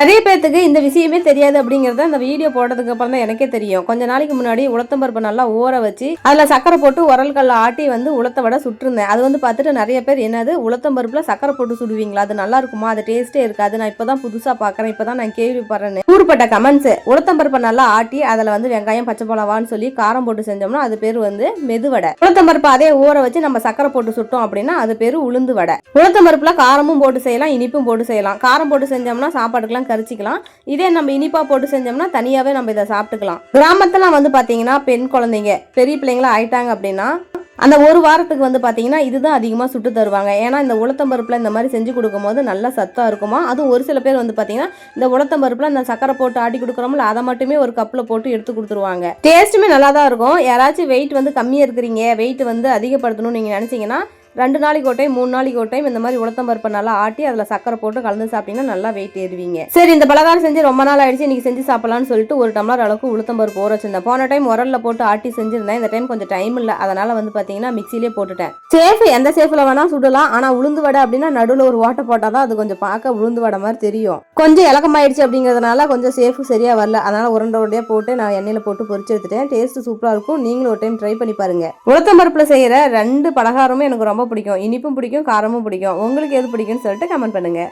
நிறைய பேத்துக்கு இந்த விஷயமே தெரியாது அப்படிங்கறத அந்த வீடியோ போட்டதுக்கு அப்புறம் தான் எனக்கே தெரியும். கொஞ்ச நாளைக்கு முன்னாடி உளுத்தம்பருப்பு நல்லா ஊற வச்சு அதுல சக்கரை போட்டு உரல்கல்ல ஆட்டி உளுத்த வடை சுட்டிருந்தேன். அது பார்த்துட்டு நிறைய பேர் என்னது உளுத்தம்பருப்புல சக்கரை போட்டு சுடுவீங்களா, அது நல்லா இருக்குமா, அது டேஸ்டே இருக்காது, நான் இப்பதான் புதுசா பாக்குறேன், இப்பதான் நான் கேள்விப்படுறேன்னு கூறுபட்ட கமெண்ட்ஸ். உளுத்தம்பருப்பை நல்லா ஆட்டி அதுல வெங்காயம் பச்சை மிளகான்னு சொல்லி காரம் போட்டு செஞ்சோம்னா அது பேரு மெதுவடை. உளுத்தம்பருப்பு அதே ஊற வச்சு நம்ம சக்கரை போட்டு சுட்டோம் அப்படின்னா அது பேரு உளுந்து வடை. உளுத்தம்பருப்புல காரமும் போட்டு செய்யலாம், இனிப்பும் போட்டு செய்யலாம். காரம் போட்டு செஞ்சோம்னா சாப்பாடுக்கெல்லாம் கரிச்சிக்கலாம். இதே நம்ம இனிப்பா போட்டு செஞ்சோம்னா தனியாவே நம்ம இதை சாப்பிட்டுக்கலாம். கிராமத்துல பாத்தீங்கன்னா பெண் குழந்தைங்க பெரிய பிள்ளைங்களா ஆயிட்டாங்க அப்படின்னா அந்த ஒரு வாரத்துக்கு பாத்தீங்கன்னா இதுதான் அதிகமா சுட்டு தருவாங்க. ஏன்னா இந்த உளுத்தம்பருப்புல இந்த மாதிரி செஞ்சு கொடுக்கும் போது நல்லா சத்தா இருக்குமா. அதுவும் ஒரு சில பேர் பாத்தீங்கன்னா இந்த உளுத்தம்பருப்புல இந்த சக்கரை போட்டு ஆட்டி கொடுக்குறோம்ல அதை மட்டுமே ஒரு கப்ல போட்டு எடுத்து கொடுத்துருவாங்க. டேஸ்ட்டுமே நல்லா தான் இருக்கும். யாராச்சும் வெயிட் கம்மியா இருக்கிறீங்க, வெயிட் அதிகப்படுத்தணும்னு நீங்க நினைச்சீங்கன்னா 2 நாளைக்கு ஒரு டைம் 3 நாளைக்கு ஒரு டைம் இந்த மாதிரி உளுத்தம்பருப்பை நல்லா ஆட்டி அதில் சக்கரை போட்டு கலந்து சாப்பிட்டீங்கன்னா நல்லா வெயிட் ஏறுவீங்க. சரி, இந்த பலகாரம் செஞ்சு ரொம்ப நாள் ஆயிடுச்சு, இன்னைக்கு செஞ்சு சாப்பிடலாம்னு சொல்லிட்டு ஒரு டம்ளர் அளவுக்கு உளுத்தம்பருப்பு ஊற வச்சிருந்தேன். போன டைம் உரல்ல போட்டு ஆட்டி செஞ்சிருந்தேன். இந்த டைம் கொஞ்சம் டைம் இல்லை, அதனால பார்த்தீங்கன்னா மிக்சிலே போட்டுட்டேன். சேஃப் எந்த சேஃப்ல வேணா சுடலாம். ஆனா உளுந்து வடை அப்படின்னா நடுவில் ஒரு ஓட்டை போட்டால் தான் அது கொஞ்சம் பார்க்க உளுந்து வடை மாதிரி தெரியும். கொஞ்சம் இலக்கமாயிடுச்சு அப்படிங்கிறதுனால கொஞ்சம் சேஃப் சரியா வரல. அதனால உருண்டையா போட்டு நான் எண்ணெயில போட்டு பொரிச்சு எடுத்துட்டேன். டேஸ்ட் சூப்பரா இருக்கும். நீங்களும் ஒரு டைம் ட்ரை பண்ணி பாருங்க. உளுத்தம்பருப்புல செய்யற 2 பலகாரமும் எனக்கு ரொம்ப பிடிக்கும். இனிப்பும் பிடிக்கும், காரமும் பிடிக்கும். உங்களுக்கு எது பிடிக்கும்னு சொல்லிட்டு கமெண்ட் பண்ணுங்க.